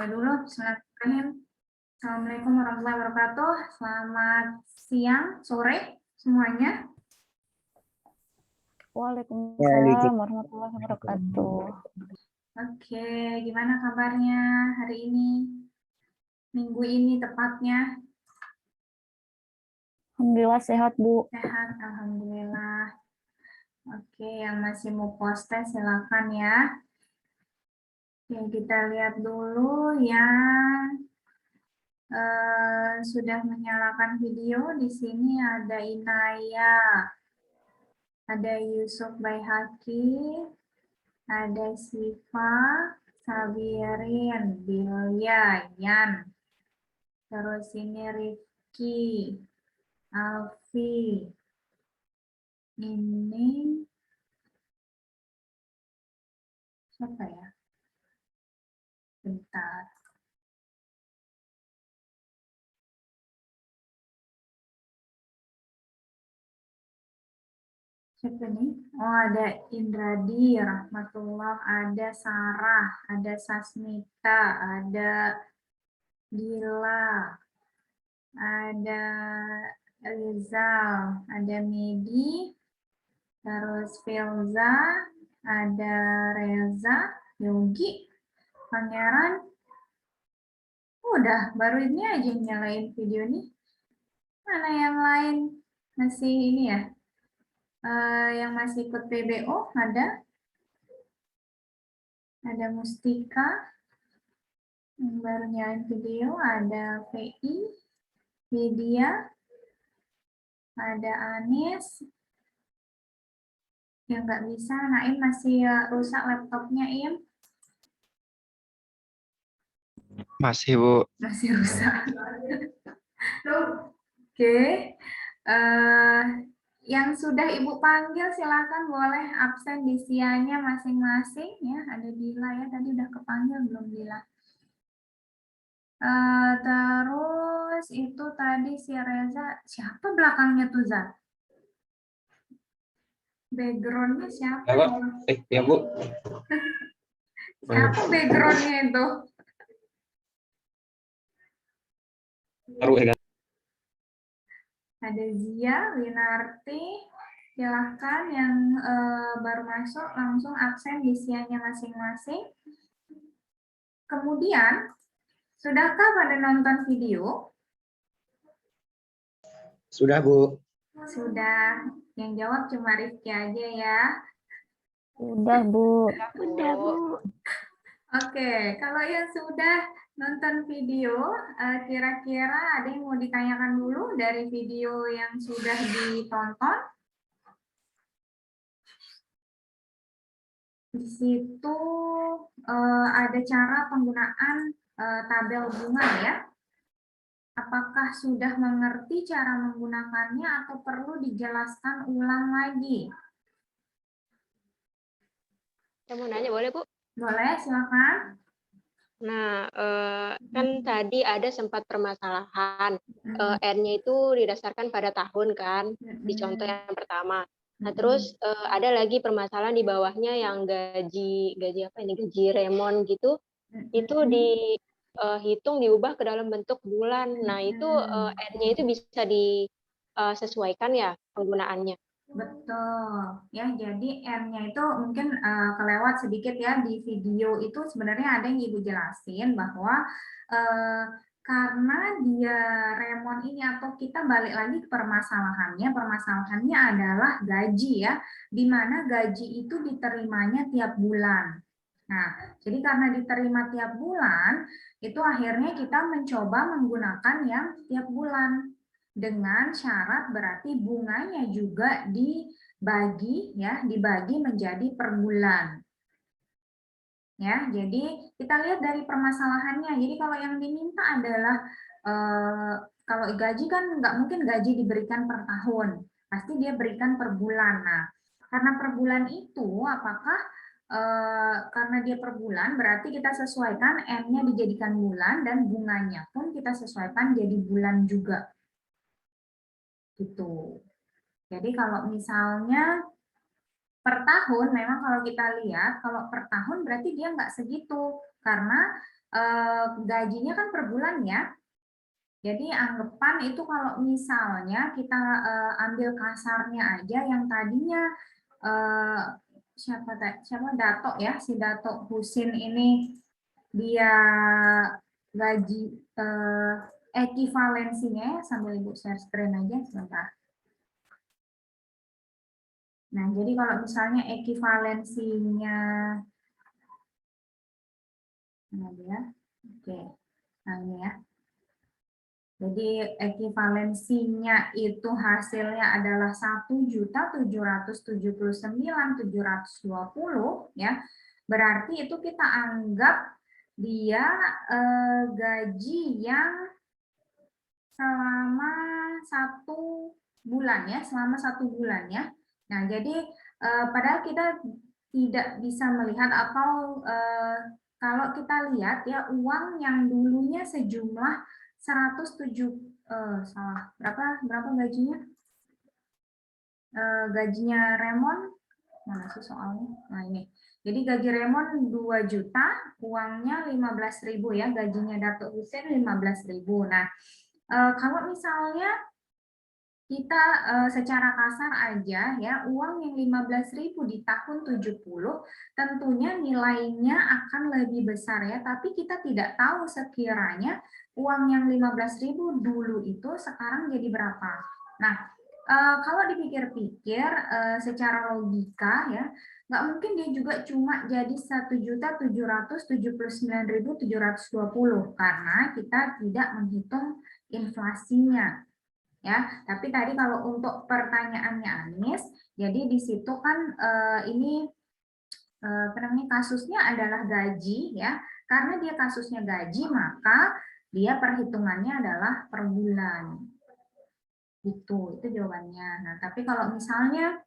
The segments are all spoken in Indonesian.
Saya dulu, bismillahirrahmanirrahim. Assalamualaikum warahmatullahi wabarakatuh. Selamat siang, sore semuanya. Waalaikumsalam warahmatullahi wabarakatuh. Oke, gimana kabarnya hari ini? Minggu ini tepatnya? Alhamdulillah sehat, Bu. Sehat, alhamdulillah. Oke, yang masih mau post tes silakan ya. Oke, kita lihat dulu yang sudah menyalakan video. Di sini ada Inaya, ada Yusuf Baihaqi, ada Siva, Sabirin, Bilya, Yan, terus ini Rifki, Alfi, ini siapa ya? Bentar. Siapa nih? Oh, ada Indradi, Rahmatullah, ada Sarah, ada Sasmita, ada Dila, ada Rizal, ada Medi, terus Filza, ada Reza, Yogi, Pangeran. Udah, baru ini aja yang nyalain video nih. Mana yang lain? Masih ini ya? Yang masih ikut PBO ada? Ada Mustika, yang baru nyalain video. Ada VI, Vidya, ada Anis. Yang nggak bisa, Naim masih rusak laptopnya, Im. Masih, Bu. Masih rusak. Oke. Yang sudah Ibu panggil silakan boleh absen di sianya masing-masing ya. Ada Dila ya, tadi udah kepanggil belum Dila? Terus itu tadi si Reza, siapa belakangnya tuh Za? Backgroundnya siapa? Ya, Pak. Ya, Bu. Siapa backgroundnya itu? Baru ya. Ada Zia, Winarti, silahkan yang baru masuk langsung absen di sianya masing-masing. Kemudian, sudahkah pada nonton video? Sudah, Bu. Sudah. Yang jawab cuma Rifki aja ya. Udah, Bu. Udah, Bu. Oke, kalau yang sudah nonton video, kira-kira ada yang mau ditanyakan dulu dari video yang sudah ditonton? Di situ ada cara penggunaan tabel bunga ya. Apakah sudah mengerti cara menggunakannya atau perlu dijelaskan ulang lagi? Saya mau nanya, boleh, Bu? Boleh, silakan. Nah, kan tadi ada sempat permasalahan. R-nya itu didasarkan pada tahun, kan? Di contoh yang pertama. Nah, terus ada lagi permasalahan di bawahnya yang gaji apa ini? Gaji remon gitu. Itu dihitung diubah ke dalam bentuk bulan. Nah, itu R-nya itu bisa disesuaikan ya penggunaannya. Betul, ya. Jadi R-nya itu mungkin kelewat sedikit ya di video itu sebenarnya ada yang Ibu jelasin bahwa karena dia remon ini atau kita balik lagi ke permasalahannya adalah gaji ya, di mana gaji itu diterimanya tiap bulan. Nah, jadi karena diterima tiap bulan, itu akhirnya kita mencoba menggunakan yang tiap bulan dengan syarat berarti bunganya juga dibagi ya, dibagi menjadi per bulan. Ya, jadi kita lihat dari permasalahannya. Jadi kalau yang diminta adalah kalau gaji kan nggak mungkin gaji diberikan per tahun, pasti dia berikan per bulan. Nah, karena per bulan itu apakah karena dia per bulan berarti kita sesuaikan N-nya dijadikan bulan dan bunganya pun kita sesuaikan jadi bulan juga. Gitu. Jadi kalau misalnya per tahun, memang kalau kita lihat, kalau per tahun berarti dia nggak segitu. Karena gajinya kan per bulan ya. Jadi anggapan itu kalau misalnya kita ambil kasarnya aja yang tadinya siapa Dato ya, si Dato Husin ini dia gaji ekivalensinya ya, sambil Ibu share screen aja sebentar. Nah, jadi kalau misalnya ekivalensinya mana dia? Oke. Nah, ini ya. Jadi ekivalensinya itu hasilnya adalah 1.779.720 ya. Berarti itu kita anggap dia gaji yang selama 1 bulan ya, selama 1 bulan ya. Nah, jadi padahal kita tidak bisa melihat atau kalau kita lihat ya uang yang dulunya sejumlah 107 salah berapa gajinya? Gajinya Remon mana sih soalnya? Nah ini. Jadi gaji Remon 2 juta, uangnya 15.000 ya, gajinya Datuk Husin 15.000. Nah, kalau misalnya kita secara kasar aja ya, uang yang 15.000 di tahun 70 tentunya nilainya akan lebih besar ya, tapi kita tidak tahu sekiranya uang yang 15.000 dulu itu sekarang jadi berapa. Nah, kalau dipikir-pikir secara logika ya, nggak mungkin dia juga cuma jadi 1.779.720 karena kita tidak menghitung inflasinya. Ya, tapi tadi kalau untuk pertanyaannya Anis, jadi di situ kan ini kasusnya adalah gaji ya, karena dia kasusnya gaji maka dia perhitungannya adalah per bulan. Itu jawabannya. Nah, tapi kalau misalnya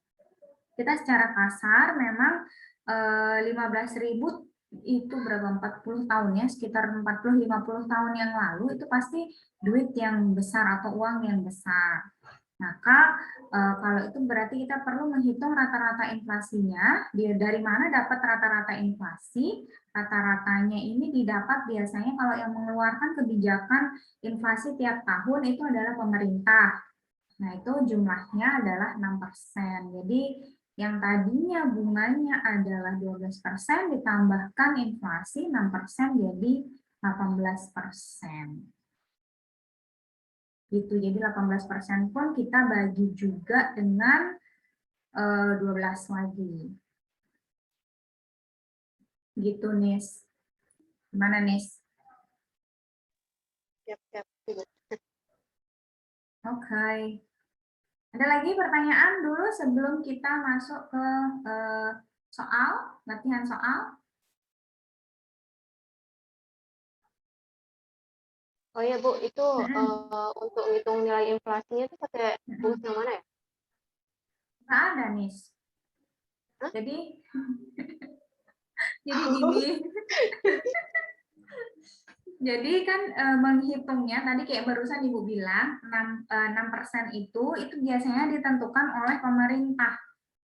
kita secara kasar memang 15.000 itu berapa 40 tahun ya, sekitar 40-50 tahun yang lalu itu pasti duit yang besar atau uang yang besar. Maka kalau itu berarti kita perlu menghitung rata-rata inflasinya. Dari mana dapat rata-rata inflasi? Rata-ratanya ini didapat biasanya kalau yang mengeluarkan kebijakan inflasi tiap tahun itu adalah pemerintah. Nah, itu jumlahnya adalah 6%. Jadi yang tadinya bunganya adalah 12% ditambahkan inflasi 6% jadi 18%. Gitu. Jadi 18% pun kita bagi juga dengan 12 lagi. Gitu, Nis. Gimana, Nis? Siap. Oke. Ada lagi pertanyaan dulu sebelum kita masuk ke soal, latihan soal? Oh ya Bu, itu untuk ngitung nilai inflasinya itu pakai rumus yang mana ya? Nggak ada, Nis. Hah? Jadi gini. Jadi kan menghitungnya tadi kayak barusan Ibu bilang 6% itu biasanya ditentukan oleh pemerintah.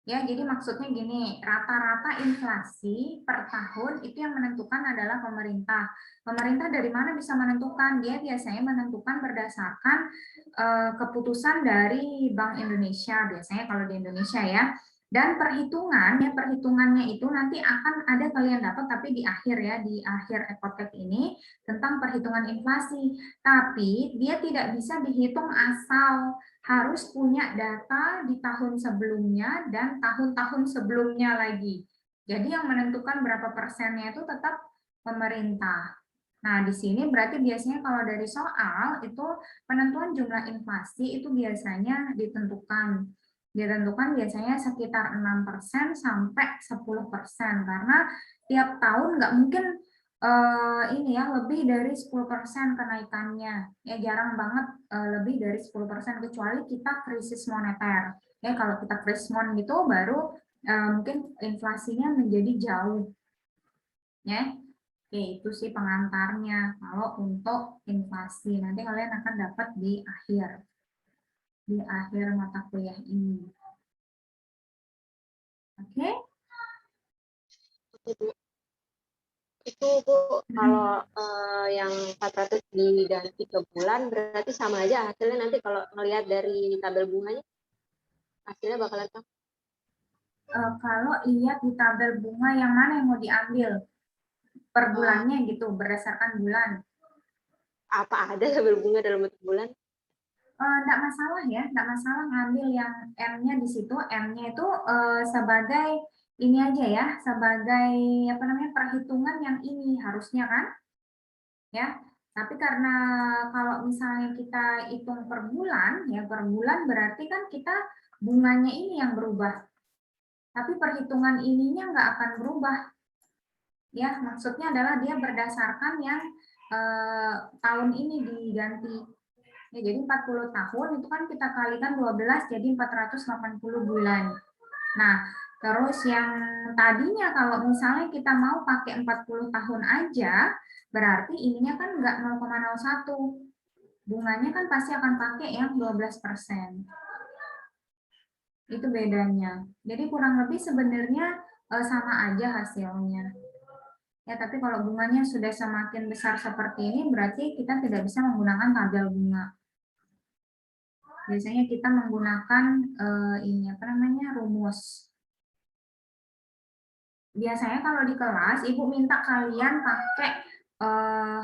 Ya, jadi maksudnya gini, rata-rata inflasi per tahun itu yang menentukan adalah pemerintah. Pemerintah dari mana bisa menentukan? Dia biasanya menentukan berdasarkan keputusan dari Bank Indonesia, biasanya kalau di Indonesia ya. Dan perhitungannya itu nanti akan ada kalian dapat tapi di akhir ya, di akhir ekotek ini tentang perhitungan inflasi. Tapi dia tidak bisa dihitung asal, harus punya data di tahun sebelumnya dan tahun-tahun sebelumnya lagi. Jadi yang menentukan berapa persennya itu tetap pemerintah. Nah, di sini berarti biasanya kalau dari soal itu penentuan jumlah inflasi itu biasanya ditentukan biasanya sekitar 6% sampai 10% karena tiap tahun nggak mungkin ini ya lebih dari 10% kenaikannya ya, jarang banget lebih dari 10% kecuali kita krisis moneter ya. Kalau kita krisis mon gitu baru mungkin inflasinya menjadi jauh ya. Oke, itu sih pengantarnya kalau untuk inflasi nanti kalian akan dapat di akhir mata kuliah ini. Oke. itu Bu, kalau yang 400 diganti ke bulan berarti sama aja hasilnya nanti kalau ngelihat dari tabel bunganya hasilnya bakalan sama. Kalau lihat di tabel bunga yang mana yang mau diambil per bulannya gitu berdasarkan bulan. Apa ada tabel bunga dalam bentuk bulan? Nggak masalah ya, nggak masalah ngambil yang M-nya di situ. M-nya itu sebagai ini aja ya, sebagai apa namanya perhitungan yang ini harusnya kan, ya. Tapi karena kalau misalnya kita hitung per bulan, ya per bulan berarti kan kita bunganya ini yang berubah. Tapi perhitungan ininya nggak akan berubah. Ya, maksudnya adalah dia berdasarkan yang tahun ini diganti. Ya, jadi 40 tahun itu kan kita kalikan 12 jadi 480 bulan. Nah, terus yang tadinya kalau misalnya kita mau pakai 40 tahun aja, berarti ininya kan nggak 0,01. Bunganya kan pasti akan pakai yang 12%. Itu bedanya. Jadi kurang lebih sebenarnya sama aja hasilnya. Ya, tapi kalau bunganya sudah semakin besar seperti ini, berarti kita tidak bisa menggunakan tabel bunga. Biasanya kita menggunakan ini apa namanya rumus. Biasanya kalau di kelas, Ibu minta kalian pakai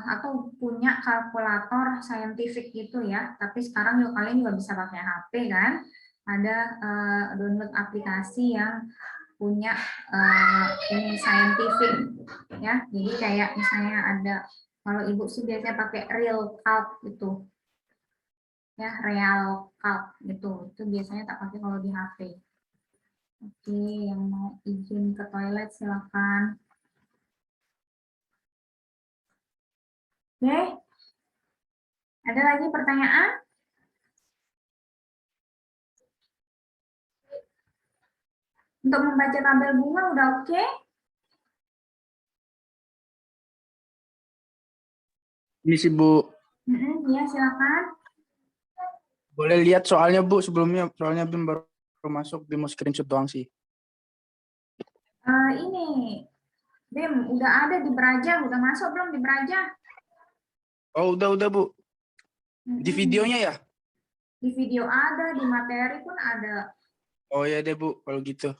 atau punya kalkulator saintifik gitu ya. Tapi sekarang juga kalian juga bisa pakai HP kan. Ada download aplikasi yang punya ini saintifik ya. Jadi kayak misalnya ada kalau Ibu sih biasanya pakai real calc gitu. Ya, real calc gitu. Itu biasanya tak pakai kalau di HP. Oke, yang mau izin ke toilet silakan. Oke. Ada lagi pertanyaan? Untuk membaca tabel bunga udah oke? Misi Bu, Ya, silakan. boleh lihat soalnya Bu sebelumnya, soalnya Bim baru masuk, Bim mau screenshot doang sih. Ini, Bim, udah ada di Braja, udah masuk belum di Braja? Oh udah Bu, di videonya ya? Di video ada, di materi pun ada. Oh ya deh Bu, kalau gitu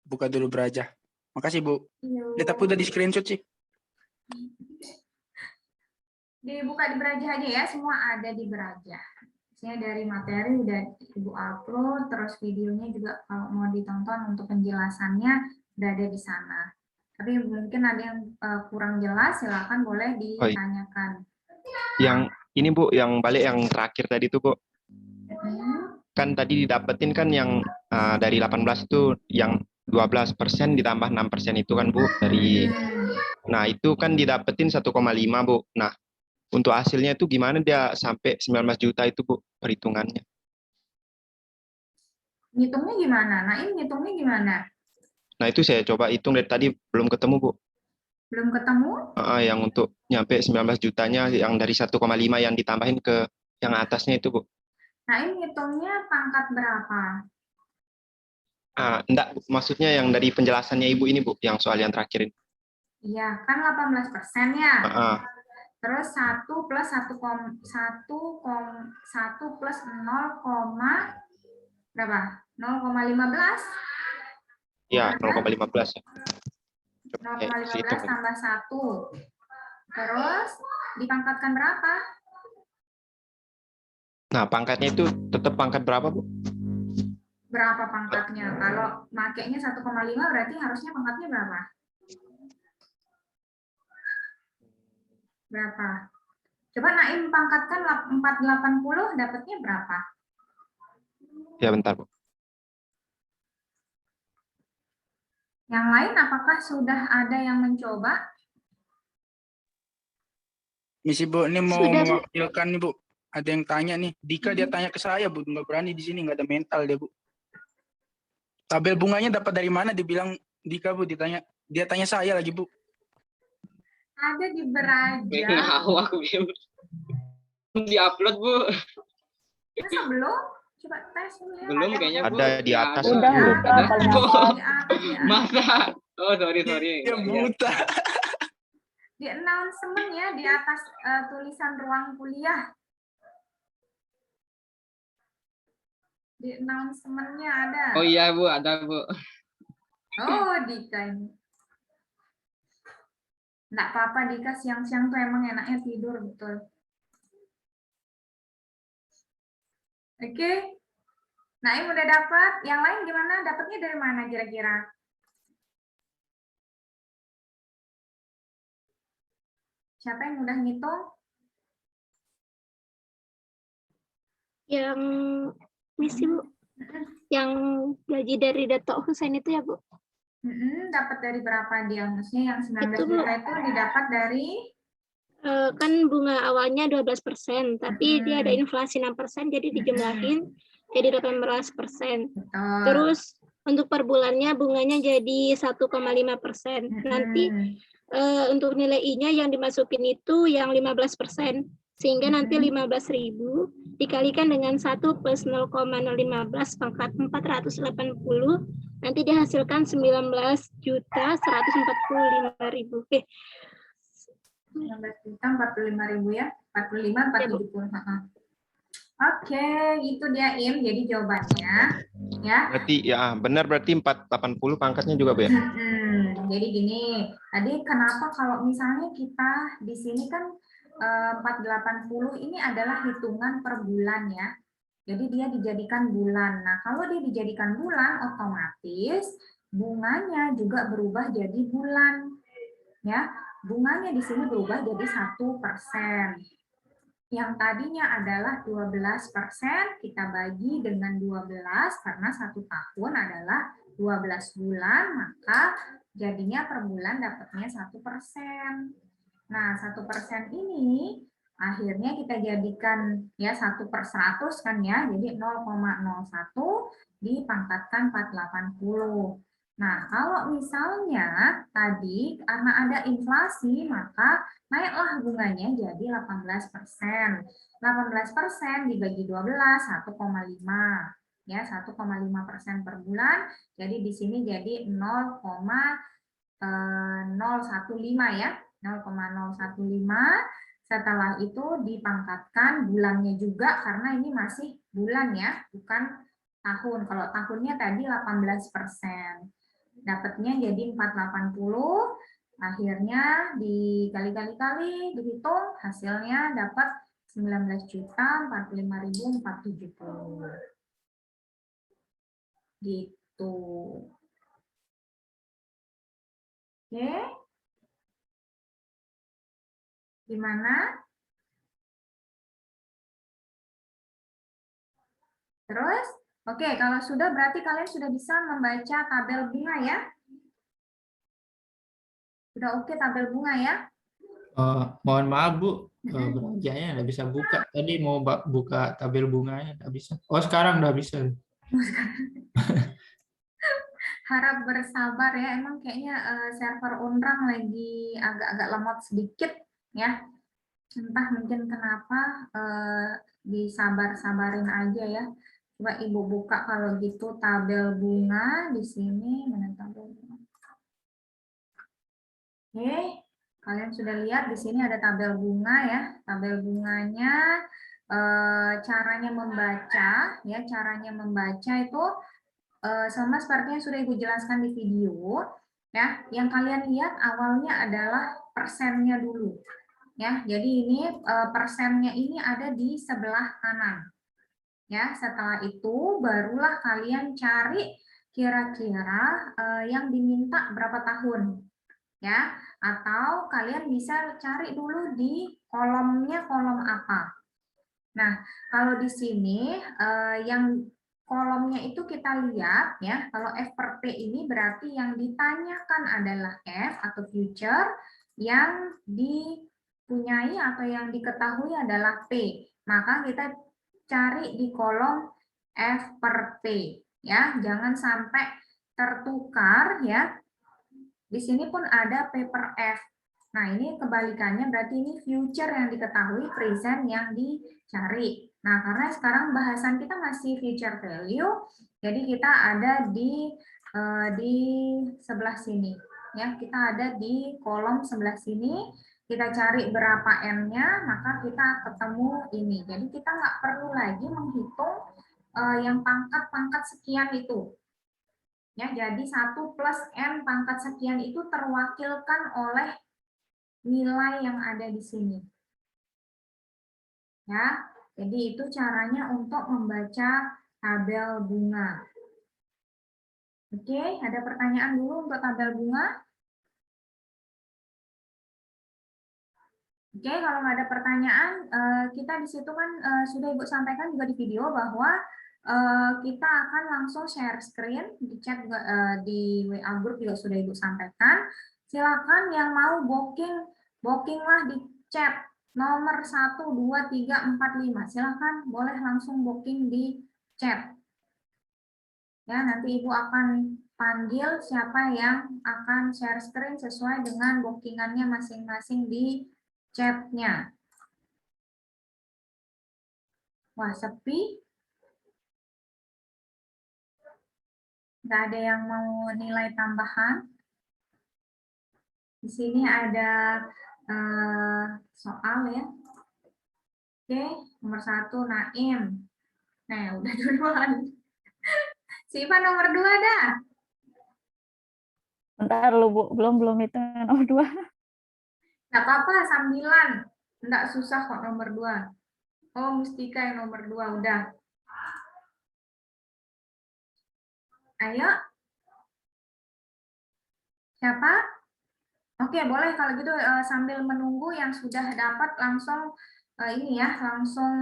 buka dulu Braja. Makasih Bu. Yuk. Lihat aku udah di screenshot sih. Dibuka di Braja aja ya, semua ada di Braja. Saya dari materi udah Ibu upload, terus videonya juga kalau mau ditonton untuk penjelasannya udah ada di sana. Tapi mungkin ada yang kurang jelas, silakan boleh ditanyakan. Yang ini Bu, yang balik yang terakhir tadi tuh Bu. Kan tadi didapetin kan yang dari 18 itu yang 12% ditambah 6% itu kan Bu dari. Nah, itu kan didapetin 1,5 Bu. Nah, untuk hasilnya itu gimana dia sampai 19 juta itu Bu perhitungannya? Ngitungnya gimana? Naim ngitungnya gimana? Nah, itu saya coba hitung dari tadi belum ketemu Bu. Belum ketemu? Yang untuk nyampe 19 jutanya yang dari 1,5 yang ditambahin ke yang atasnya itu Bu. Naim ngitungnya pangkat berapa? Enggak, maksudnya yang dari penjelasannya Ibu ini Bu, yang soal yang terakhir ini. Iya, kan 18% ya. Terus 1 plus 1 plus 0, berapa? 0,15? Iya, 0,15 ya. 0,15 tambah 1. Terus dipangkatkan berapa? Nah, pangkatnya itu tetap pangkat berapa, Bu? Berapa pangkatnya? Kalau makainya 1,5 berarti harusnya pangkatnya berapa? Berapa? Coba Naim pangkatkan 480 dapatnya berapa? Ya, bentar, Bu. Yang lain apakah sudah ada yang mencoba? Misi Bu, ini mau Sudah, Bu. mewakilkan nih Bu. Ada yang tanya nih, Dika dia tanya ke saya Bu, nggak berani di sini, nggak ada mental dia Bu. Tabel bunganya dapat dari mana? Dibilang Dika Bu, dia tanya saya lagi Bu. Ada di Braja. Tahu aku belum di-upload Bu. Masa belum? Coba tes dulu ya. Belum kayaknya Bu. Ada di atas. Udah Bu. buka paling atas. Di atas, ya. Masa? Oh sorry. Dia buta. Di announcement ya, di atas tulisan ruang kuliah. Di announcement-nya ada. Oh iya Bu, ada Bu. Oh, Dika ini. Nggak apa-apa, Dika, siang-siang tuh emang enaknya tidur, betul. Oke. Naim udah dapat. Yang lain gimana? Dapatnya dari mana kira-kira? Siapa yang udah ngitung? Yang misi Bu, yang gaji dari Dato' Hussein itu ya Bu? Dapat dari berapa dia? Maksudnya yang 19 Itu, Bu. juta itu didapat dari? Kan bunga awalnya 12%, tapi dia ada inflasi 6%, jadi dijumlahin jadi 18%. Betul. Terus untuk per bulannya bunganya jadi 1,5%. Nanti untuk nilai I-nya yang dimasukin itu yang 15%. Sehingga nanti 15.000 dikalikan dengan 1 plus 0,015 pangkat 480, nanti dihasilkan 19.145.000. 19.045.000 ya, 45, 470. Oke, itu dia Im. Jadi jawabannya ya. Berarti ya benar, berarti 480 pangkatnya juga Bu ya. Jadi gini, tadi kenapa kalau misalnya kita di sini kan 480 ini adalah hitungan per bulan ya. Jadi dia dijadikan bulan. Nah, kalau dia dijadikan bulan, otomatis bunganya juga berubah jadi bulan. Ya, bunganya di sini berubah jadi 1%. Yang tadinya adalah 12%, kita bagi dengan 12 karena 1 tahun adalah 12 bulan, maka jadinya per bulan dapatnya 1%. Nah, 1% ini akhirnya kita jadikan ya 1/100 kan ya, jadi 0,01 dipangkatkan 480. Nah, kalau misalnya tadi karena ada inflasi, maka naiklah bunganya jadi 18%. 18% dibagi 12, 1,5. Ya, 1,5% per bulan. Jadi di sini jadi 0,015 ya. 0,015. Setelah itu dipangkatkan bulannya juga karena ini masih bulan ya, bukan tahun. Kalau tahunnya tadi 18%. Dapatnya jadi 480, akhirnya dikali-kali dihitung, hasilnya dapat 19.045.470. Gitu. Oke. Gimana? Terus? Oke, kalau sudah berarti kalian sudah bisa membaca tabel bunga ya? Sudah oke tabel bunga ya? Mohon maaf Bu, belanjanya nggak bisa buka. Tadi mau buka tabel bunganya nggak bisa. Oh sekarang udah bisa. Harap bersabar ya, emang kayaknya server Unrang lagi agak-agak lemot sedikit ya. Entah mungkin kenapa, disabar-sabarin aja ya. Coba Ibu buka kalau gitu tabel bunga di sini, mana tabel bunga? Oke, kalian sudah lihat di sini ada tabel bunga ya. Tabel bunganya caranya membaca ya, caranya membaca itu sama seperti yang sudah Ibu jelaskan di video ya. Yang kalian lihat awalnya adalah persennya dulu. Ya, jadi ini persennya ini ada di sebelah kanan. Ya, setelah itu barulah kalian cari kira-kira yang diminta berapa tahun. Ya, atau kalian bisa cari dulu di kolomnya kolom apa. Nah, kalau di sini yang kolomnya itu kita lihat ya, kalau F per P ini berarti yang ditanyakan adalah F atau future, yang dipunyai atau yang diketahui adalah P. Maka kita cari di kolom F per P ya, jangan sampai tertukar ya. Di sini pun ada P per F. Nah, ini kebalikannya, berarti ini future yang diketahui, present yang dicari. Nah, karena sekarang bahasan kita masih future value, jadi kita ada di sebelah sini. ya kita ada di kolom sebelah sini, kita cari berapa N-nya, maka kita ketemu ini. Jadi kita nggak perlu lagi menghitung yang pangkat-pangkat sekian itu. Ya, jadi 1 plus N pangkat sekian itu terwakilkan oleh nilai yang ada di sini. Ya, jadi itu caranya untuk membaca tabel bunga. Oke, ada pertanyaan dulu untuk tabel bunga? Oke, kalau nggak ada pertanyaan, kita di situ kan sudah Ibu sampaikan juga di video bahwa kita akan langsung share screen di chat juga, di WA group juga sudah Ibu sampaikan. Silakan yang mau bookinglah di chat nomor 1, 2, 3, 4, 5. Silakan boleh langsung booking di chat. Ya, nanti Ibu akan panggil siapa yang akan share screen sesuai dengan bookingannya masing-masing di chatnya. Wah, sepi. Nggak ada yang mau nilai tambahan. Di sini ada soal ya. Oke, nomor 1 Naim. Nah, udah duluan. Siapa nomor 2 dah? Bentar lu, Bu. Belum hitung nomor 2. Nggak apa-apa, sambilan. Nggak susah kok nomor 2. Oh, Mustika yang nomor 2, udah. Ayo. Siapa? Oke, boleh kalau gitu sambil menunggu yang sudah dapat langsung ini ya, langsung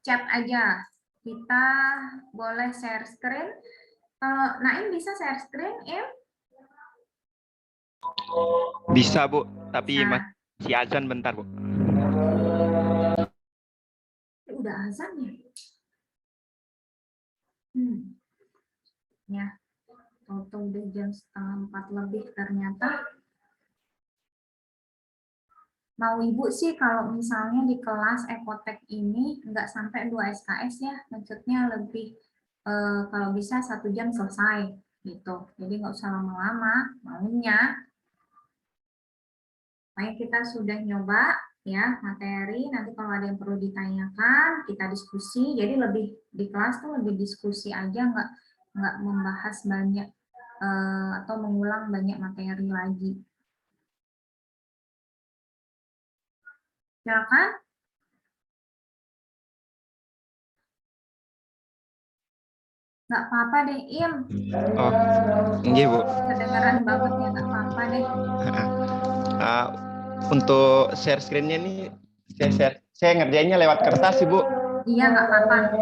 chat aja. Kita boleh share screen. Kalau Naim bisa share screen, Im? Bisa, Bu, tapi Nah. masih azan bentar, Bu. Udah azan ya? Ya, toto udah jam 3:30 lebih ternyata. Mau Ibu sih kalau misalnya di kelas ekotek ini nggak sampai 2 SKS ya, maksudnya lebih kalau bisa 1 jam selesai gitu. Jadi nggak usah lama-lama maunya. Makanya kita sudah nyoba ya materi, nanti kalau ada yang perlu ditanyakan kita diskusi. Jadi lebih di kelas tuh lebih diskusi aja, nggak membahas banyak atau mengulang banyak materi lagi. Silakan. Nggak apa-apa deh, Im. Oh, iya, Bu. Kedengaran banget ya, nggak apa-apa deh. Untuk share screen-nya nih, saya ngerjainnya lewat kertas sih, Bu. Iya, nggak apa-apa.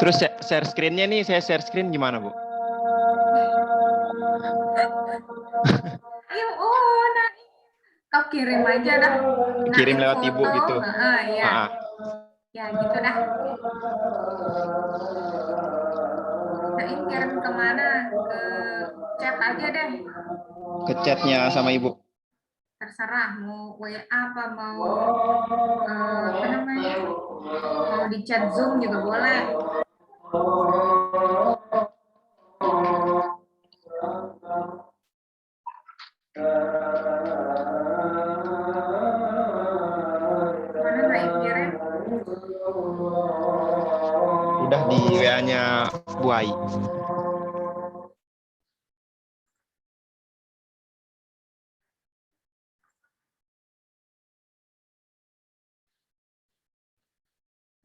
Terus share screen-nya nih, saya share screen gimana, Bu? Nah, kau kirim aja dah. Kirim Naim lewat foto. Ibu gitu. Ya. Ya, gitu dah. Naim kirim kemana? Ke chat aja deh. Ke chatnya sama Ibu. Terserah mau WA apa mau apa namanya? Mau di chat Zoom juga boleh. Mana Naim kirim? Udah di WA-nya Bu Ai.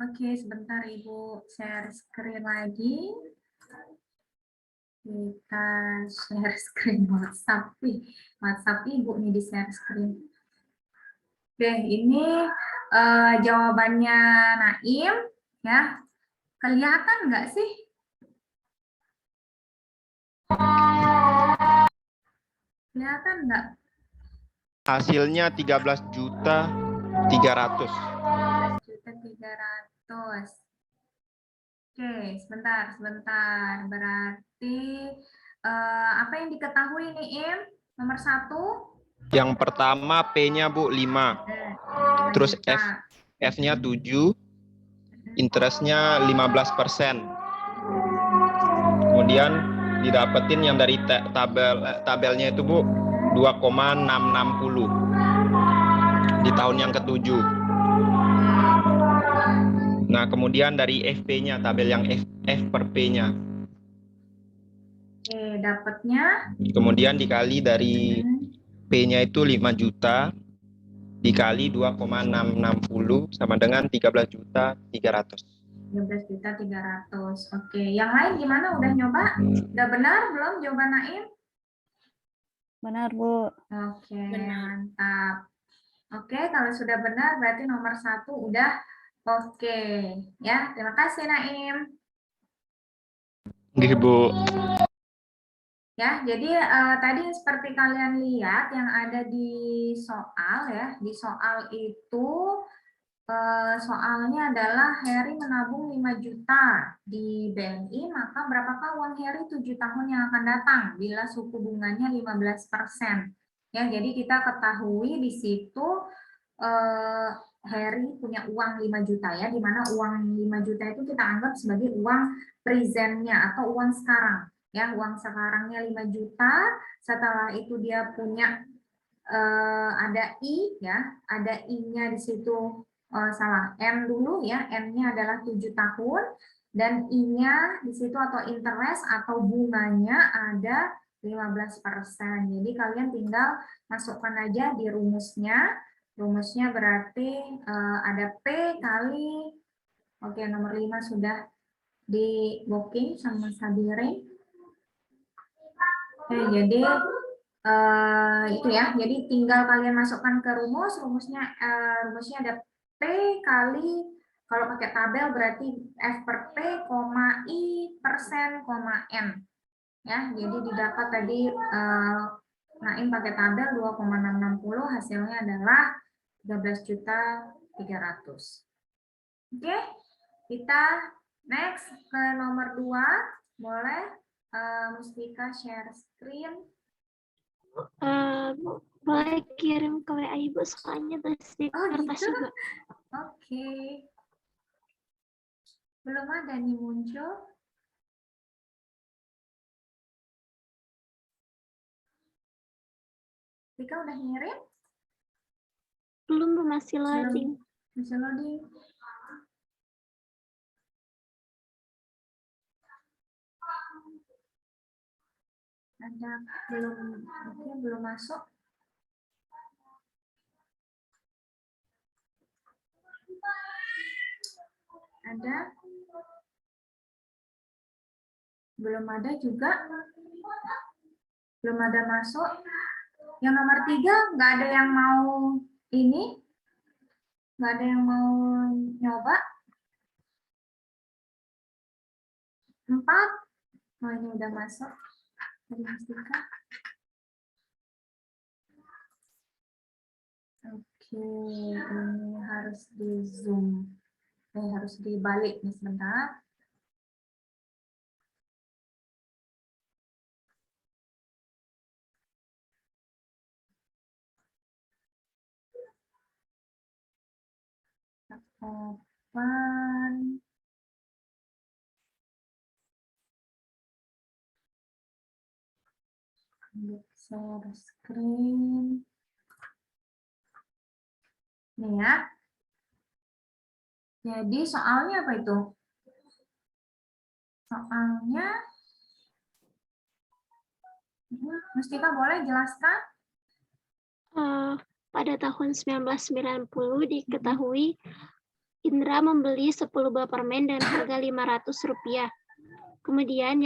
Oke, sebentar Ibu share screen lagi. Kita share screen WhatsApp. WhatsApp Ibu nih di share screen. Oke, ini jawabannya Naim. Ya, kelihatan nggak sih? Kelihatan nggak? Hasilnya 13.300.000. 13.300.000. Oke, sebentar. Berarti apa yang diketahui nih, Im? Nomor 1. Yang pertama P-nya Bu 5. Terus F-nya 7. Interestnya 15%. Kemudian didapetin yang dari tabelnya itu Bu 2,660 di tahun yang ke-7. Nah, kemudian dari FP-nya, tabel yang F per P-nya. Oke, dapatnya. Kemudian dikali dari P-nya itu 5 juta dikali 2,660 sama dengan 13.300.000. 13.300.000. Oke, yang lain gimana? Udah nyoba? Udah benar belum jawaban Naim? Benar, Bu. Oke, mantap. Oke, kalau sudah benar berarti nomor 1 udah oke. Ya, terima kasih Naim. Nggih, Bu. Ya, jadi tadi seperti kalian lihat yang ada di soal ya, di soal itu soalnya adalah Heri menabung 5 juta di BNI, maka berapakah uang Heri 7 tahun yang akan datang bila suku bunganya 15%. Ya, jadi kita ketahui di situ Heri punya uang 5 juta ya, di mana uang 5 juta itu kita anggap sebagai uang presentnya atau uang sekarang. Ya, uang sekarangnya 5 juta, setelah itu dia punya ada I ya, ada I-nya di situ salah, M dulu ya, M-nya adalah 7 tahun dan I-nya di situ atau interest atau bunganya ada 15%. Jadi kalian tinggal masukkan aja di rumusnya. Rumusnya berarti ada P kali, oke, nomor 5 sudah di booking sama Sabire. Oke, jadi itu ya, jadi tinggal kalian masukkan ke rumusnya ada P kali, kalau pakai tabel berarti F per P, I persen, N ya, jadi didapat tadi Naim pakai tabel 2,660, hasilnya adalah 13.300.000. Oke, kita next ke nomor 2. Boleh Mustika share screen. Boleh kirim ke WA Ibu soalnya terus di kertas gitu? juga. Oke. Belum ada nih muncul. Tika udah ngirim? Belum, Bu, masih loading. Masih loading. Ada belum masuk. Ada? Belum ada juga. Belum ada masuk. Yang nomor 3 nggak ada yang mau ini? Nggak ada yang mau nyoba? 4? Oh, ini udah masuk. Oke, ini harus di zoom. Harus dibalik nih sebentar. Open. Share screen. Nih ya. Jadi soalnya apa itu? Soalnya, Mustika boleh jelaskan? Pada tahun 1990 diketahui Indra membeli 10 buah permen dengan harga Rp500. Kemudian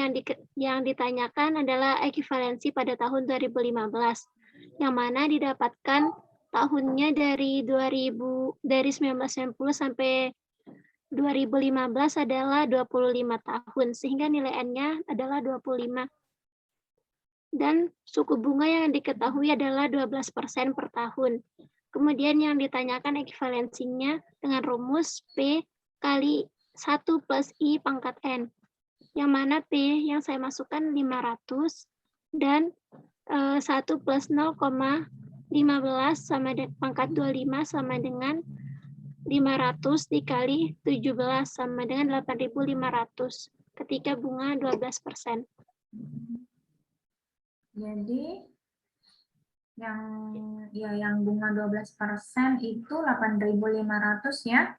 yang ditanyakan adalah ekivalensi pada tahun 2015, yang mana didapatkan tahunnya dari 1990 sampai 2015 adalah 25 tahun, sehingga nilai N-nya adalah 25. Dan suku bunga yang diketahui adalah 12% per tahun. Kemudian yang ditanyakan ekivalensinya dengan rumus P kali 1 plus I pangkat N. Yang mana P yang saya masukkan 500 dan 1 plus 0,15 sama pangkat 25 sama dengan 500 dikali 17 sama dengan 8.500 ketika bunga 12%. Jadi yang bunga 12% itu 8.500 ya.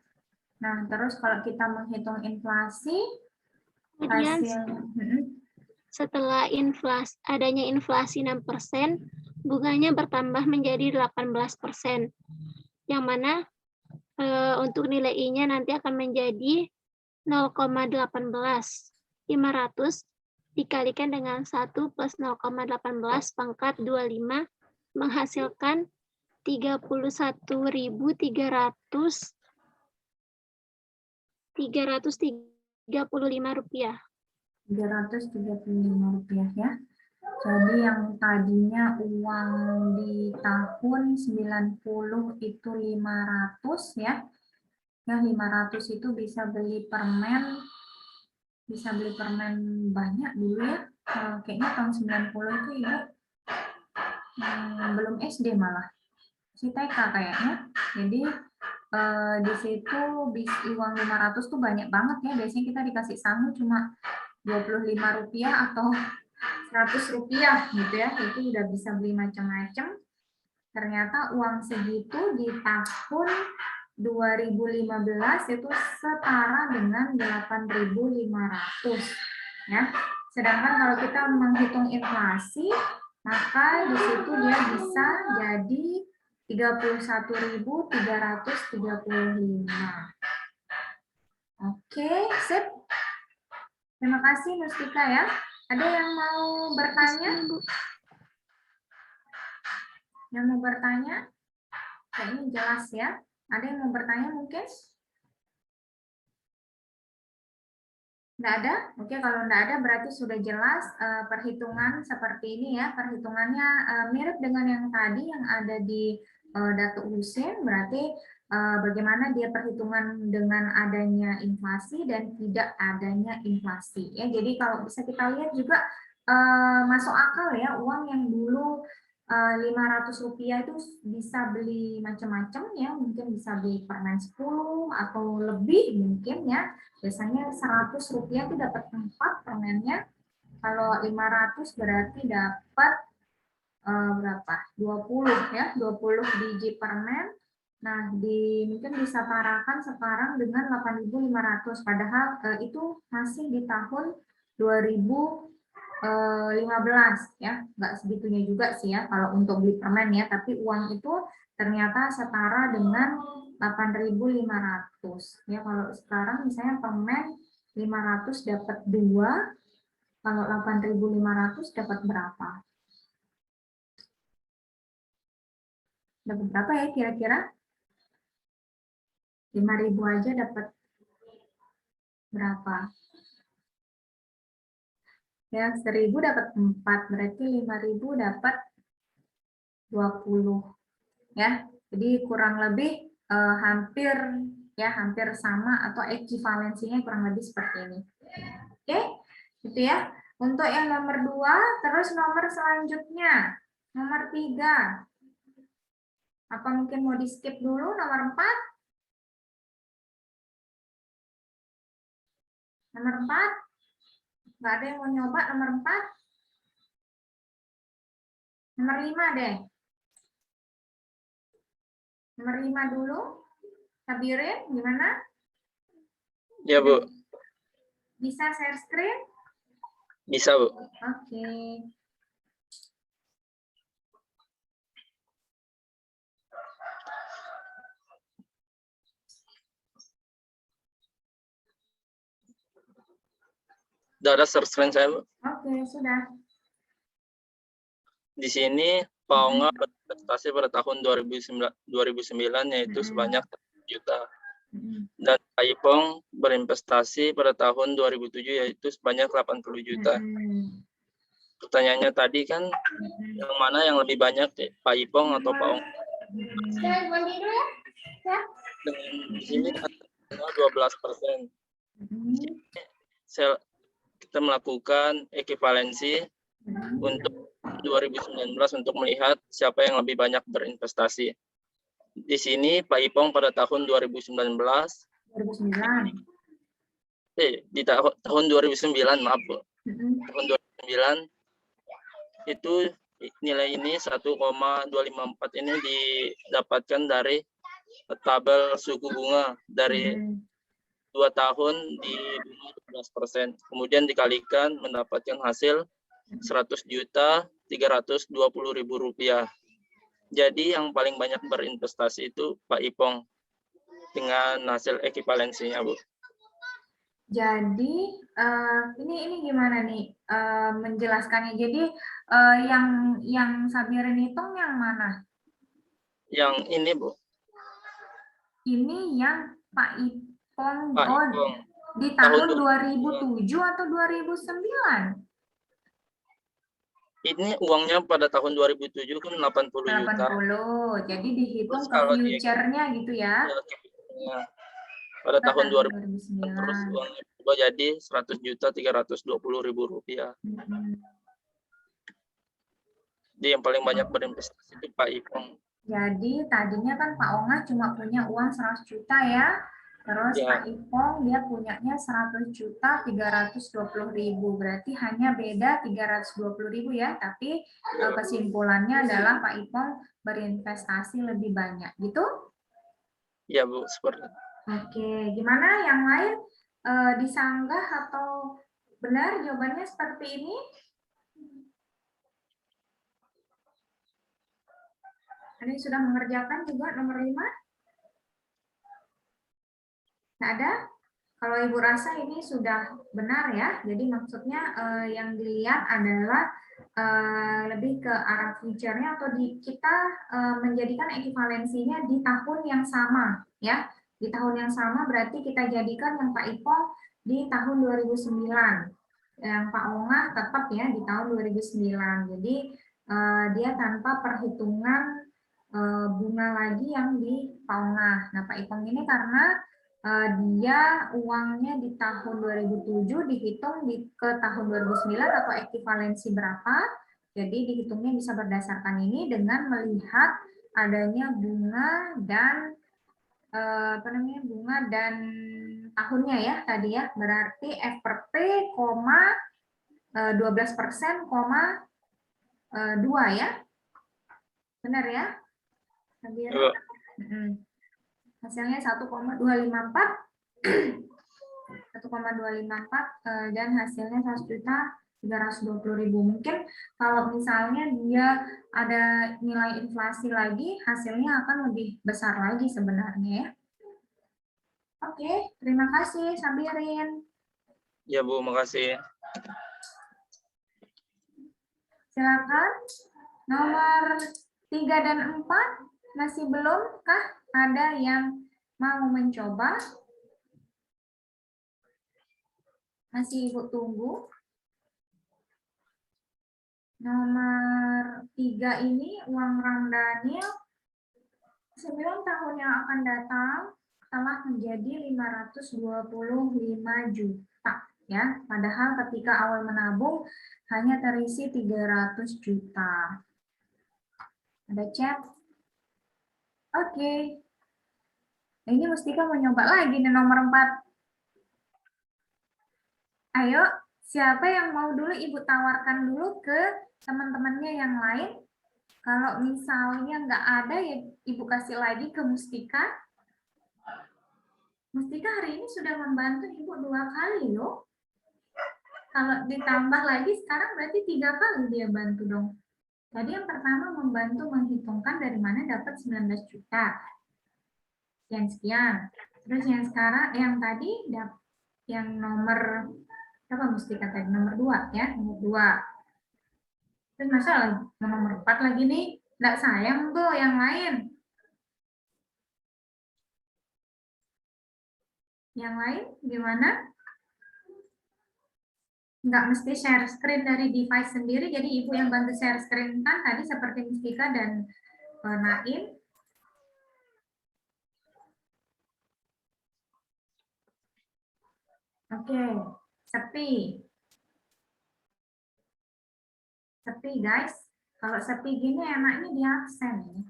Nah, terus kalau kita menghitung inflasi, Kemudian hasil setelah adanya inflasi 6%, bunganya bertambah menjadi 18%. Yang mana untuk nilai I-nya nanti akan menjadi 0,18. 500 dikalikan dengan 1 plus 0,18 pangkat 25 menghasilkan 31.335 rupiah. 335 rupiah ya. Jadi yang tadinya uang di tahun 90 itu 500 ya. Yang 500 itu bisa beli permen banyak dulu ya. Kayaknya tahun 90 itu Ibu belum SD malah. Si TK kayaknya. Jadi di situ uang 500 tuh banyak banget ya. Biasanya kita dikasih sangu cuma 25 rupiah atau 100 rupiah gitu ya. Itu udah bisa beli macam-macam. Ternyata uang segitu di tahun 2015 itu setara dengan 8.500 ya. Sedangkan kalau kita menghitung inflasi, maka di situ dia bisa jadi 31.335. Oke, sip. Terima kasih Mustika ya. Ada yang mau bertanya? Yang mau bertanya? Kayaknya jelas ya. Ada yang mau bertanya mungkin? Nggak ada? Oke, kalau nggak ada berarti sudah jelas perhitungan seperti ini ya. Perhitungannya mirip dengan yang tadi yang ada di Datuk Husin. Berarti bagaimana dia perhitungan dengan adanya inflasi dan tidak adanya inflasi. Ya, jadi kalau bisa kita lihat juga masuk akal ya, uang yang dulu 500 rupiah itu bisa beli macam-macam ya, mungkin bisa beli permen 10 atau lebih mungkin ya. Biasanya 100 rupiah itu dapat 4 permennya. Kalau 500 berarti dapat berapa? 20 ya, 20 biji permen. Nah, mungkin disetarakan sekarang dengan 8.500, padahal itu masih di tahun 2015 ya, nggak segitunya juga sih ya kalau untuk beli permen ya, tapi uang itu ternyata setara dengan 8.500 ya. Kalau sekarang misalnya permen 500 dapat 2, kalau 8.500 dapat berapa? Dapat berapa ya kira-kira? 5.000 aja dapat berapa? Ya, 1.000 dapat 4, berarti 5.000 dapat 20. Ya, jadi kurang lebih hampir sama atau ekivalensinya kurang lebih seperti ini. Oke, gitu ya. Untuk yang nomor 2, terus nomor selanjutnya, nomor 3. Apa mungkin mau di skip dulu nomor 4? Nomor 4? Nggak ada yang mau nyoba nomor 4? Nomor 5 deh. Nomor 5 dulu. Sabirin, gimana? Ya, Bu. Bisa share screen? Bisa, Bu. Oke. Sudah ada share screen saya, Bu. Oke, sudah. Di sini Paonga berinvestasi pada tahun 2009 yaitu sebanyak 1 juta. Dan Paipong berinvestasi pada tahun 2007 yaitu sebanyak 80 juta. Pertanyaannya tadi kan yang mana yang lebih banyak, Paipong atau Paong? Di sini ada 12%. Kita melakukan ekivalensi untuk 2019 untuk melihat siapa yang lebih banyak berinvestasi. Di sini Pak Ipong pada tahun 2019 di tahun 2009 maaf Bu. Tahun 2009 itu nilai ini 1,254 ini didapatkan dari tabel suku bunga dari 2 tahun di 12%. Kemudian dikalikan mendapatkan hasil 100.320.000 rupiah. Jadi yang paling banyak berinvestasi itu Pak Ipong dengan hasil ekivalensinya, Bu. Jadi ini gimana nih menjelaskannya? Jadi yang Sabirin hitung yang mana? Yang ini, Bu. Ini yang Pak Ipong, Pak Ipong. Di tahun 2007 atau 2009? Ini uangnya pada tahun 2007 kan 80 juta. 80, jadi dihitung Terus ke kalau future-nya gitu ya? Pada tahun 2009 2009. terus uangnya berubah jadi 100.320.000 rupiah. Jadi yang paling banyak berinvestasi itu Pak Ipong. Jadi tadinya kan Pak Ongah cuma punya uang 100 juta ya. Terus Ya. Pak Ipong dia punyanya 100.320.000. Berarti hanya beda 320.000 ya. Tapi kesimpulannya adalah Pak Ipong berinvestasi lebih banyak. Gitu? Ya Bu, seperti itu. Oke, gimana yang lain? Disanggah atau benar jawabannya seperti ini? Ada yang sudah mengerjakan juga nomor 5? Nggak ada? Kalau Ibu rasa ini sudah benar ya. Jadi maksudnya yang dilihat adalah lebih ke arah future-nya atau kita menjadikan ekivalensinya di tahun yang sama ya. Di tahun yang sama berarti kita jadikan yang Pak Ipong di tahun 2009. Yang Pak Ongah tetap ya di tahun 2009. Jadi dia tanpa perhitungan bunga lagi yang di Pak Ongah. Nah, Pak Ipong ini karena dia uangnya di tahun 2007 dihitung ke tahun 2009 atau ekivalensi berapa. Jadi dihitungnya bisa berdasarkan ini dengan melihat adanya bunga dan bunga dan tahunnya ya tadi ya. Berarti F per P, 12%, 2 ya. Benar ya? Hasilnya 1,254 dan hasilnya 100.320.000. Mungkin kalau misalnya dia ada nilai inflasi lagi, hasilnya akan lebih besar lagi sebenarnya ya. Oke, terima kasih Sabirin. Ya Bu, makasih. Silakan nomor 3 dan 4 masih belum kah? Ada yang mau mencoba? Masih Ibu tunggu. Nomor 3 ini uang Ramdhanil 9 tahun yang akan datang telah menjadi 525 juta ya. Padahal ketika awal menabung hanya terisi 300 juta. Ada chat? Oke. Ini Mustika mau nyoba lagi nih nomor 4. Ayo, siapa yang mau dulu Ibu tawarkan dulu ke teman-temannya yang lain? Kalau misalnya nggak ada, ya Ibu kasih lagi ke Mustika. Mustika hari ini sudah membantu Ibu 2 kali loh. Kalau ditambah lagi sekarang berarti 3 kali dia bantu dong. Tadi yang pertama membantu menghitungkan dari mana dapat 19 juta. Sekian. Terus yang sekarang, yang tadi, yang nomor, apa Mustika tadi? Nomor 2 ya, nomor 2. Terus masa nomor 4 lagi nih, nggak sayang tuh yang lain. Yang lain gimana? Nggak mesti share screen dari device sendiri, jadi Ibu yang bantu share screen kan tadi seperti Mustika dan Naim. Oke, sepi. Sepi guys. Kalau sepi gini enaknya di absen ini.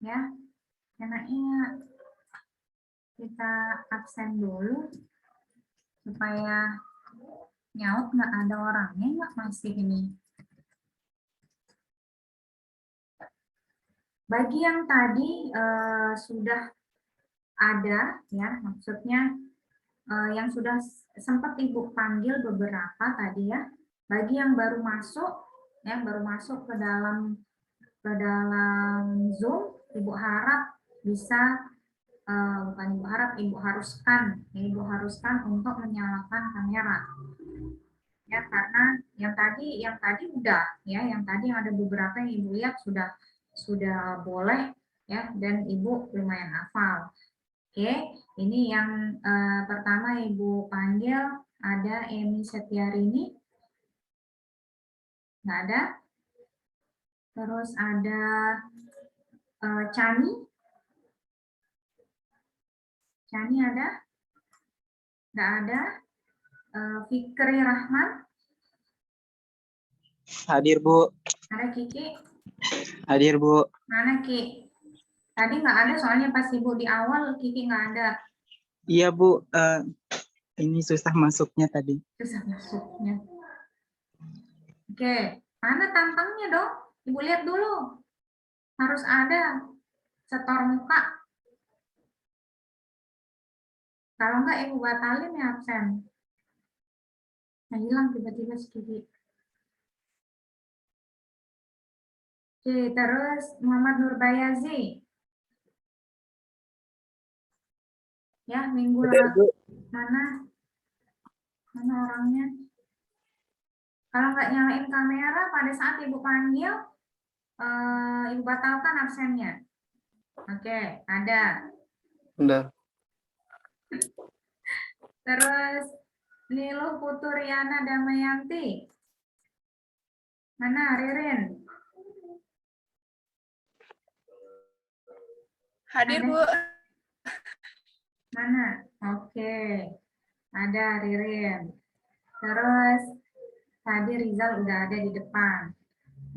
Ya, enaknya kita absen dulu supaya nyaut nggak ada orangnya nggak masih ini. Bagi yang tadi sudah ada ya, maksudnya yang sudah sempat Ibu panggil beberapa tadi ya. Bagi yang baru masuk ya, baru masuk ke dalam Zoom, Ibu harap bisa bukan Ibu harap, Ibu haruskan, ya, Ibu haruskan untuk menyalakan kamera. Ya, karena yang tadi udah ya, yang tadi ada beberapa yang Ibu lihat sudah boleh ya, dan Ibu lumayan hafal. Oke, ini yang pertama Ibu panggil ada Emi Setiarini. Nggak ada. Terus ada Chani. Chani ada? Nggak ada. Fikri Rahman. Hadir, Bu. Ada Kiki? Hadir, Bu. Mana Ki? Tadi nggak ada soalnya pas Ibu di awal Kiki nggak ada. Iya, Bu. Ini susah masuknya tadi. Susah masuknya. Oke, mana tampangnya dong? Ibu lihat dulu. Harus ada setor muka. Kalau nggak Ibu batalin ya absen. Nah, hilang tiba-tiba si Kiki. Oke, terus Muhammad Nurbayazi. Ya, minggu lalu. Mana orangnya? Kalau nggak nyalain kamera pada saat Ibu panggil, Ibu batalkan absennya. Oke, ada. Benar. Terus Niluh Puturiana Damayanti. Mana Ririn? Hadir, Bu. Mana? Oke. Ada Ririn. Terus tadi Rizal udah ada di depan.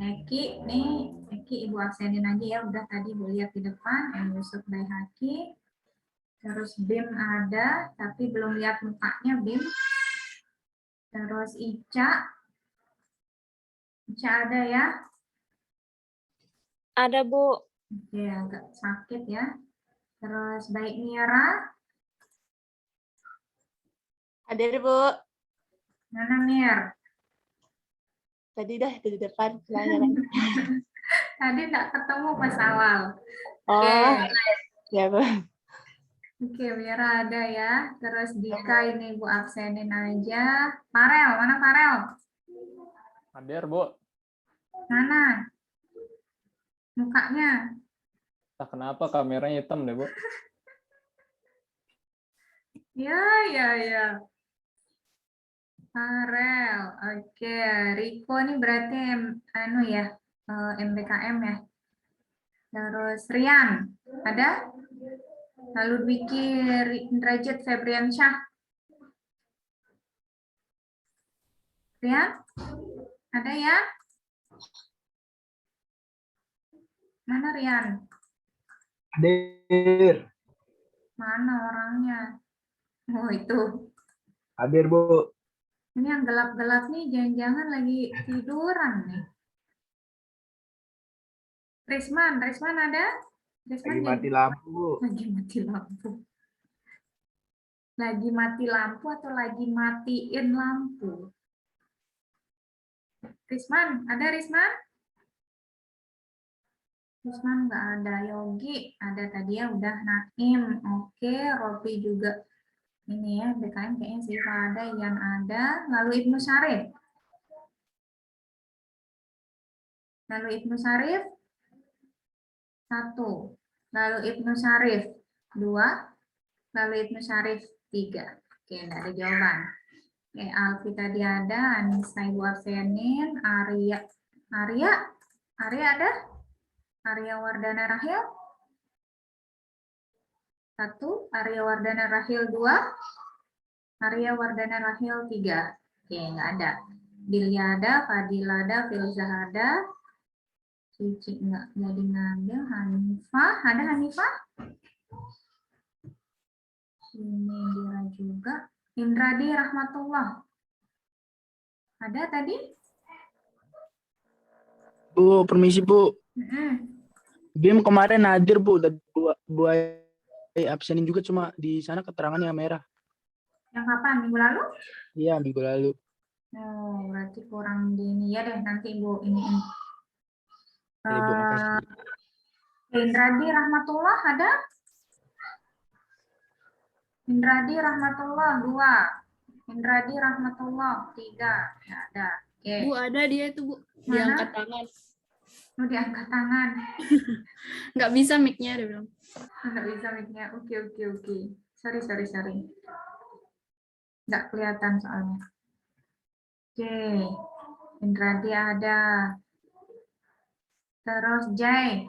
Eki, nih Eki Ibu absenin aja ya. Udah tadi Ibu lihat di depan. Yusuf Baihaqi. Terus Bim ada, tapi belum lihat mukanya Bim. Terus Ica. Ica ada ya? Ada, Bu. Oke, agak sakit ya. Terus Baik Mira. Hadir, Bu. Mana Mir? Tadi dah di depan. Tadi nggak ketemu pas awal. Oh, ya, Bu. Oke, Mira ada ya. Terus Dika ini Bu absenin aja. Farel, mana Farel? Hadir, Bu. Mana? Mukanya? Entah kenapa kameranya hitam deh, Bu. Ya. Farel, oke. Riko ini berarti MBKM ya. Terus Rian, ada? Lalu Dwiki Indrajit Febriansyah. Rian, ada ya? Mana Rian? Hadir. Mana orangnya? Oh itu. Hadir, Bu. Ini yang gelap-gelap nih, jangan-jangan lagi tiduran nih. Risman ada? Risman Lagi mati lampu, Bu. Lagi mati lampu. Lagi mati lampu atau lagi matiin lampu? Risman, ada Risman? Risman nggak ada. Yogi ada tadi ya, udah. Naim, oke. Robi juga. Ini ya, BKM kayaknya Siva ada, Ian ada. Lalu Ibnu Syarif. Satu. Lalu Ibnu Syarif 2. Lalu Ibnu Syarif 3. Oke, enggak ada jawaban. Oke, Alfi tadi ada, Anissa Ibu absenin, Arya ada? Arya Wardana Rahil 1, Arya Wardana Rahil 2, Arya Wardana Rahil 3. Oke, nggak ada. Bilya ada, Fadila ada, Filzah ada. Cici nggak jadi ngambil. Hanifah, ada Hanifah? Ini Dira juga. Indradi Rahmatullah. Ada tadi? Bu, permisi Bu. Mm-mm. BIM kemarin hadir Bu, dan Bu absenin juga, cuma di sana keterangannya merah. Yang kapan? Minggu lalu? Iya, minggu lalu. Oh, berarti kurang di ini ya deh, nanti Ibu ini. Ibu, makasih. Indradi Rahmatullah ada? Indradi Rahmatullah 2. Indradi Rahmatullah 3. Ya, ada. Oke. Bu, ada dia itu, Bu. Mana? Diangkat tangan. Oh, diangkat tangan. Nggak bisa mic-nya, dia bilang. Nggak bisa mic-nya. Oke. Sorry. Nggak kelihatan soalnya. Oke. Indradi ada. Terus Jai.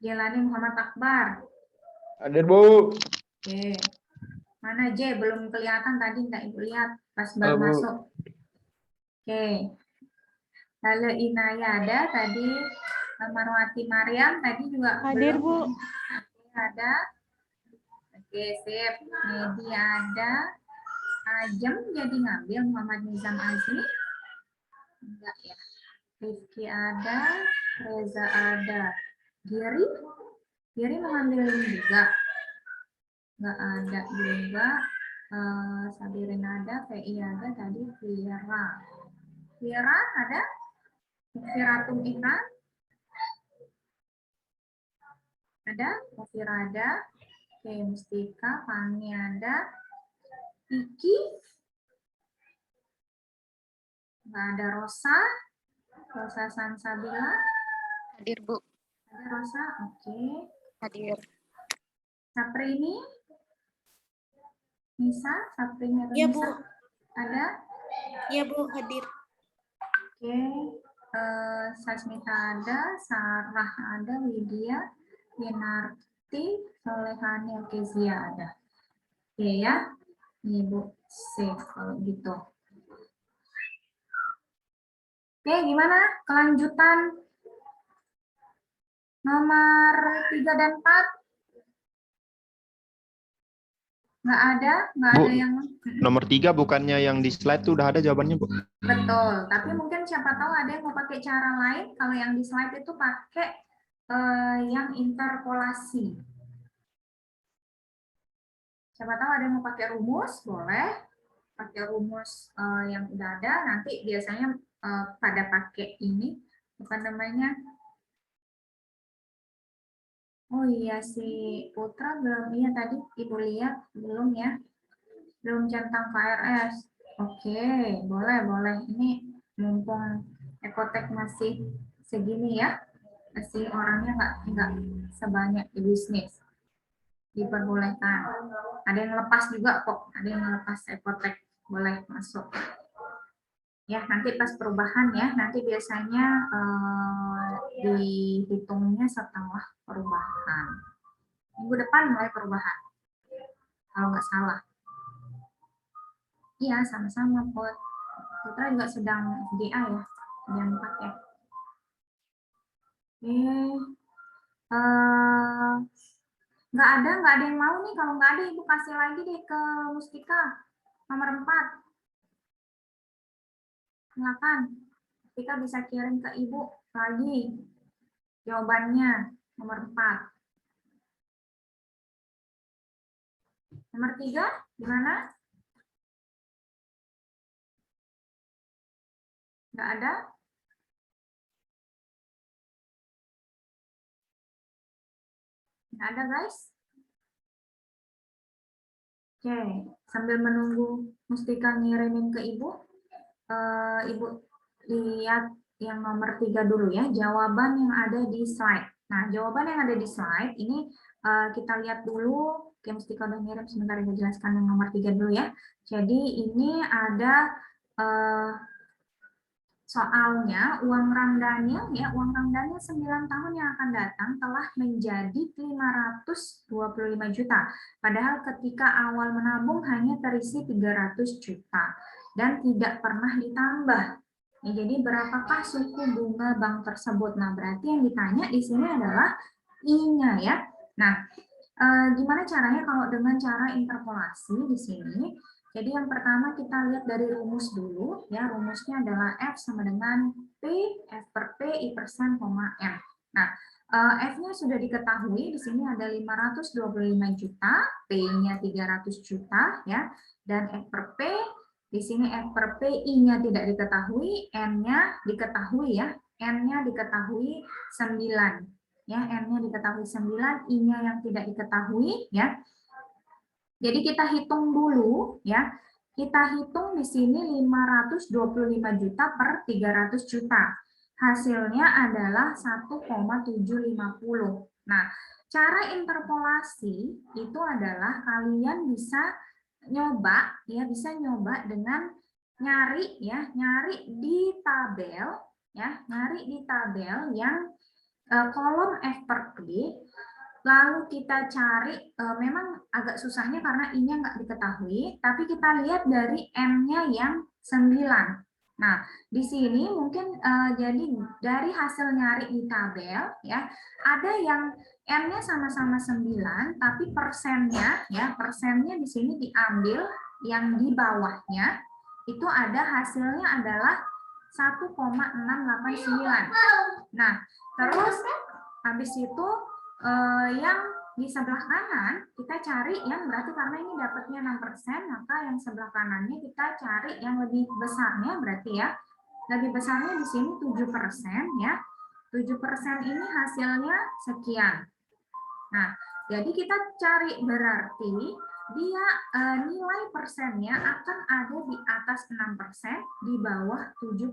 Jelani Muhammad Akbar. Hadir, Bu. Oke. Mana Jai? Belum kelihatan tadi, nggak Ibu lihat pas baru masuk. Oke. Lalu Inaya ada tadi. Marwati Maryam tadi juga Hadir, belum. Bu. Oke, ada. Oke, sip. Medi ada. Ajem jadi ngambil Muhammad Nizam Azmi. Enggak ya. Rizky ada. Reza ada. Giri mengambil ini juga. Enggak ada juga. Sabirin ada. PI ada tadi. Vira ada. Firatum Ihran. Ada. Fira ada. Oke, Mustika. Fani ada. Iki. Enggak ada. Rosa Sansabila. Hadir, Bu. Ada Rosa, oke. Hadir. Saprini. Nisa, Saprini atau Iya, Nisa? Bu. Ada? Iya, Bu, hadir. Oke. Sasmita ada, Sarah ada, Widya, Winarti, Solehani, oke, Zia ada. Oke ya. Ini Bu, save kalau gitu. Oke, gimana kelanjutan nomor 3 dan 4? Nggak ada Bu, yang... nomor 3 bukannya yang di slide tuh udah ada jawabannya, Bu? Betul, tapi mungkin siapa tahu ada yang mau pakai cara lain. Kalau yang di slide itu pakai yang interpolasi. Siapa tahu ada yang mau pakai rumus, boleh. Pakai rumus yang udah ada, nanti biasanya pada pakai ini, bukan namanya. Oh iya, si Putra belum, iya tadi Ibu lihat, belum ya. Belum centang KRS. Oke, boleh. Ini mumpung Ekotek masih segini ya, masih orangnya nggak sebanyak di bisnis. Diperbolehkan. Ada yang lepas juga kok, ada yang lepas Ekotek, boleh masuk. Ya, nanti pas perubahan ya, nanti biasanya dihitungnya setelah perubahan. Minggu depan mulai perubahan, kalau nggak salah. Iya, sama-sama, Pot. Putra juga sedang GA ya, jam 4 ya. Nggak ada yang mau nih. Kalau nggak ada, Ibu kasih lagi deh ke Mustika, nomor 4. Silakan. Mustika bisa kirim ke Ibu lagi jawabannya, nomor 4. Nomor 3, gimana? Nggak ada? Nggak ada, guys? Oke, sambil menunggu Mustika ngirimin ke Ibu, Ibu lihat yang nomor 3 dulu ya, jawaban yang ada di slide. Nah, jawaban yang ada di slide ini kita lihat dulu. Oke, Mustika udah ngirim, sebentar saya jelaskan yang nomor 3 dulu ya. Jadi ini ada soalnya uang Ramdhanil ya, uang Ramdhanil 9 tahun yang akan datang telah menjadi 525 juta. Padahal ketika awal menabung hanya terisi 300 juta. dan tidak pernah ditambah. Ya, jadi berapakah suku bunga bank tersebut? Nah, berarti yang ditanya di sini adalah I-nya ya. Nah, gimana caranya kalau dengan cara interpolasi di sini? Jadi yang pertama kita lihat dari rumus dulu ya. Rumusnya adalah F sama dengan P, F per P, I persen, koma M. Nah, F-nya sudah diketahui, di sini ada 525 juta, P-nya 300 juta ya. Dan F per P, di sini F per P, I-nya tidak diketahui, N-nya diketahui ya. N-nya diketahui 9. Ya, N-nya diketahui 9, I-nya yang tidak diketahui ya. Jadi kita hitung dulu ya. Kita hitung di sini 525 juta per 300 juta. Hasilnya adalah 1,750. Nah, cara interpolasi itu adalah kalian bisa nyoba ya, bisa nyoba dengan nyari ya, nyari di tabel ya, nyari di tabel yang kolom F per P. Lalu kita cari, memang agak susahnya karena I-nya nggak diketahui, tapi kita lihat dari M-nya yang 9. Nah, di sini mungkin jadi dari hasil nyari di tabel, ya, ada yang M-nya sama-sama 9, tapi persennya, ya, persennya di sini diambil yang di bawahnya, itu ada hasilnya adalah 1,689. Nah, terus habis itu yang di sebelah kanan kita cari yang berarti karena ini dapatnya 6%, maka yang sebelah kanannya kita cari yang lebih besarnya, berarti ya lebih besarnya di sini 7% ya. 7% ini hasilnya sekian. Nah, jadi kita cari berarti dia nilai persennya akan ada di atas 6%, di bawah 7%.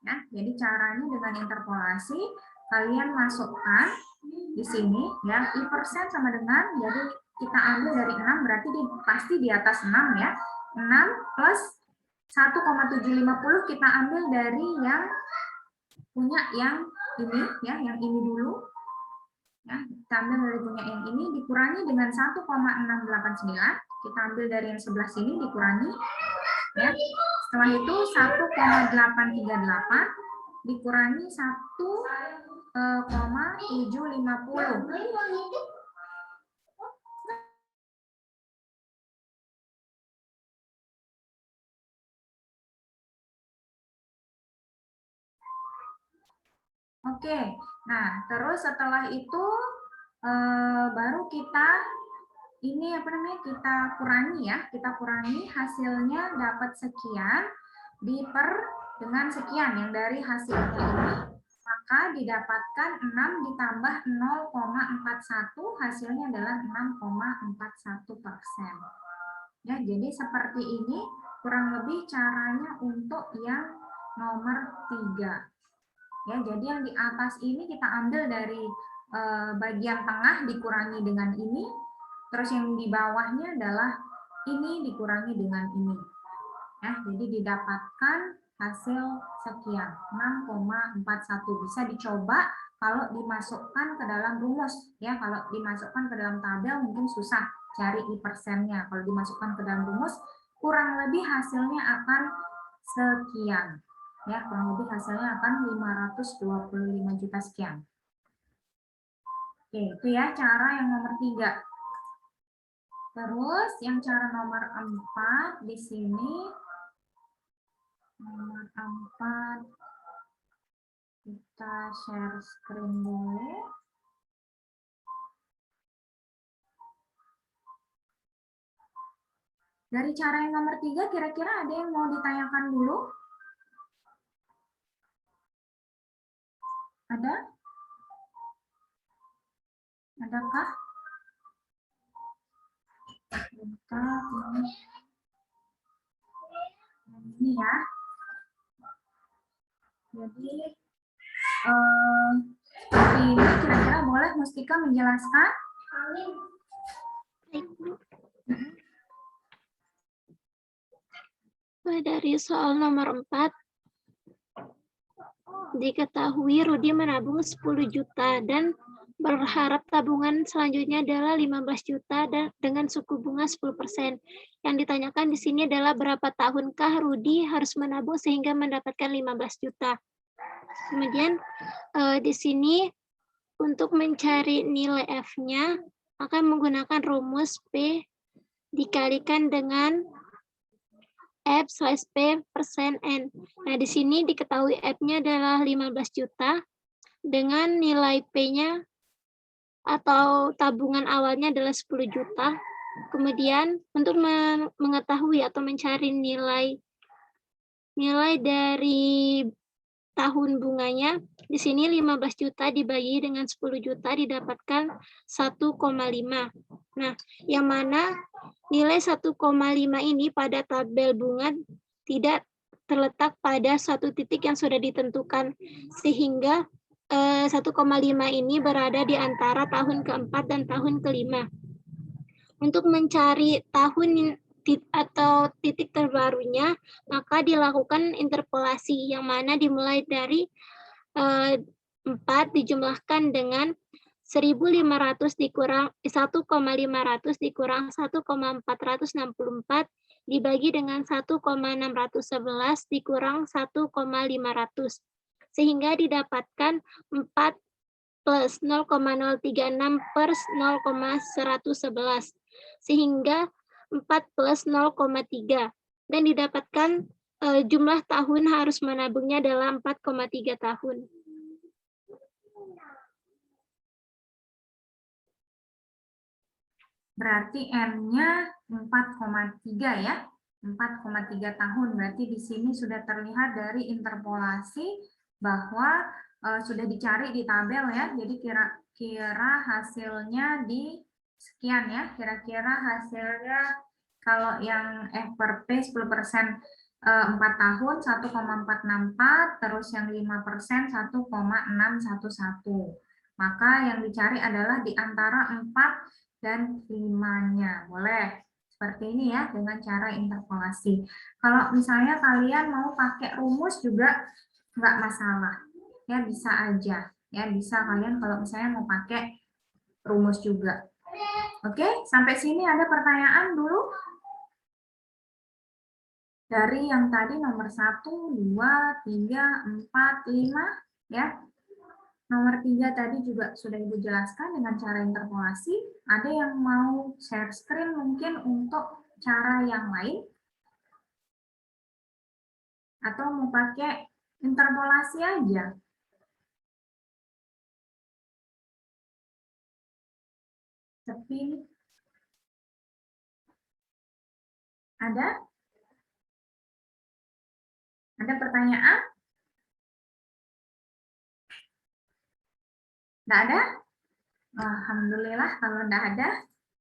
Nah, jadi caranya dengan interpolasi kalian masukkan di sini ya, I persen sama dengan, jadi kita ambil dari 6 berarti pasti di atas 6 ya. 6 plus 1,750 kita ambil dari yang punya yang ini ya, yang ini dulu. Ya, kita ambil dari punya yang ini dikurangi dengan 1,689, kita ambil dari yang sebelah sini dikurangi ya. Setelah itu 1,838 dikurangi 1,750. Oke, nah terus setelah itu baru kita ini apa namanya, kita kurangi ya, kita kurangi hasilnya dapat sekian diper dengan sekian yang dari hasilnya ini. Maka didapatkan 6 ditambah 0,41, hasilnya adalah 6,41%. Ya, jadi seperti ini kurang lebih caranya untuk yang nomor 3. Ya, jadi yang di atas ini kita ambil dari bagian tengah dikurangi dengan ini, terus yang di bawahnya adalah ini dikurangi dengan ini. Ya, jadi didapatkan hasil sekian 6,41. Bisa dicoba kalau dimasukkan ke dalam rumus ya. Kalau dimasukkan ke dalam tabel mungkin susah cari I persennya. Kalau dimasukkan ke dalam rumus kurang lebih hasilnya akan sekian ya, kurang lebih hasilnya akan 525 juta sekian. Oke, itu ya cara yang nomor 3. Terus yang cara nomor 4 di sini. Nomor 4 kita share screen dulu. Dari cara yang nomor 3 kira-kira ada yang mau ditanyakan dulu? Ada? Adakah? Bentar, ini ya. Jadi seperti ini kira-kira boleh Mustika menjelaskan? Dari soal nomor 4, diketahui Rudi menabung 10 juta dan berharap tabungan selanjutnya adalah 15 juta dan dengan suku bunga 10%. Yang ditanyakan di sini adalah berapa tahunkah Rudi harus menabung sehingga mendapatkan 15 juta. Kemudian di sini untuk mencari nilai F-nya akan menggunakan rumus P dikalikan dengan F/P persen N. Nah, di sini diketahui F-nya adalah 15 juta dengan nilai P-nya atau tabungan awalnya adalah 10 juta. Kemudian untuk mengetahui atau mencari nilai dari tahun bunganya, di sini 15 juta dibagi dengan 10 juta didapatkan 1,5. Nah, yang mana nilai 1,5 ini pada tabel bunga tidak terletak pada suatu titik yang sudah ditentukan, sehingga 1,5 ini berada di antara tahun keempat dan tahun kelima. Untuk mencari tahun atau titik terbarunya, maka dilakukan interpolasi yang mana dimulai dari 4 dijumlahkan dengan 1.500 dikurang 1,500 dikurang 1,464 dibagi dengan 1,611 dikurang 1,500 sehingga didapatkan 4 plus 0,036 per 0,111 sehingga 4 plus 0,3 dan didapatkan jumlah tahun harus menabungnya adalah 4,3 tahun. Berarti N-nya 4,3 ya. 4,3 tahun. Berarti di sini sudah terlihat dari interpolasi bahwa sudah dicari di tabel ya. Jadi kira-kira hasilnya di sekian ya. Kira-kira hasilnya kalau yang F per P 10% 4 tahun 1,464, terus yang 5% 1,611. Maka yang dicari adalah di antara 4 dan 5-nya. Boleh seperti ini ya dengan cara interpolasi. Kalau misalnya kalian mau pakai rumus juga nggak masalah. Ya bisa aja. Ya bisa kalian kalau misalnya mau pakai rumus juga. Oke, sampai sini ada pertanyaan dulu? Dari yang tadi nomor 1, 2, 3, 4, 5 ya. Nomor 3 tadi juga sudah Ibu jelaskan dengan cara interpolasi. Ada yang mau share screen mungkin untuk cara yang lain? Atau mau pakai interpolasi aja? Sepi. Ada? Ada pertanyaan? Nggak ada? Alhamdulillah kalau nggak ada,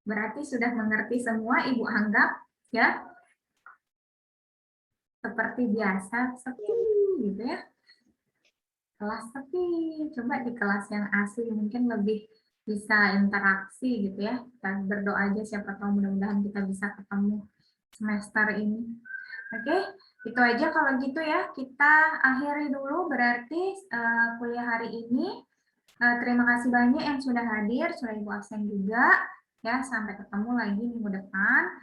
berarti sudah mengerti semua Ibu anggap ya. Seperti biasa, sepi gitu ya. Kelas sepi, coba di kelas yang asli mungkin lebih bisa interaksi gitu ya. Kita berdoa aja siapa tahu mudah-mudahan kita bisa ketemu semester ini. Oke, itu aja kalau gitu ya. Kita akhiri dulu berarti kuliah hari ini. Terima kasih banyak yang sudah hadir, sudah Ibu absen juga. Ya, sampai ketemu lagi minggu depan.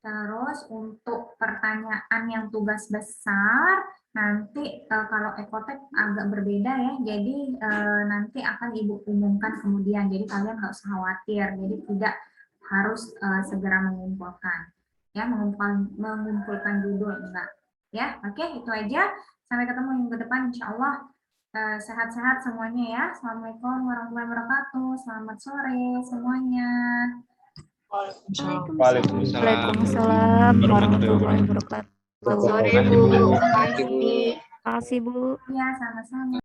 Terus untuk pertanyaan yang tugas besar, nanti kalau ekotek agak berbeda ya. Jadi nanti akan Ibu umumkan kemudian. Jadi kalian nggak usah khawatir. Jadi tidak harus segera mengumpulkan. Ya, mengumpulkan judul enggak. Ya, oke, itu aja. Sampai ketemu minggu depan insya Allah. Sehat-sehat semuanya ya. Assalamualaikum warahmatullahi wabarakatuh. Selamat sore semuanya. Waalaikumsalam warahmatullahi wabarakatuh. Sore Bu. Terima kasih Bu. Ya, sama-sama.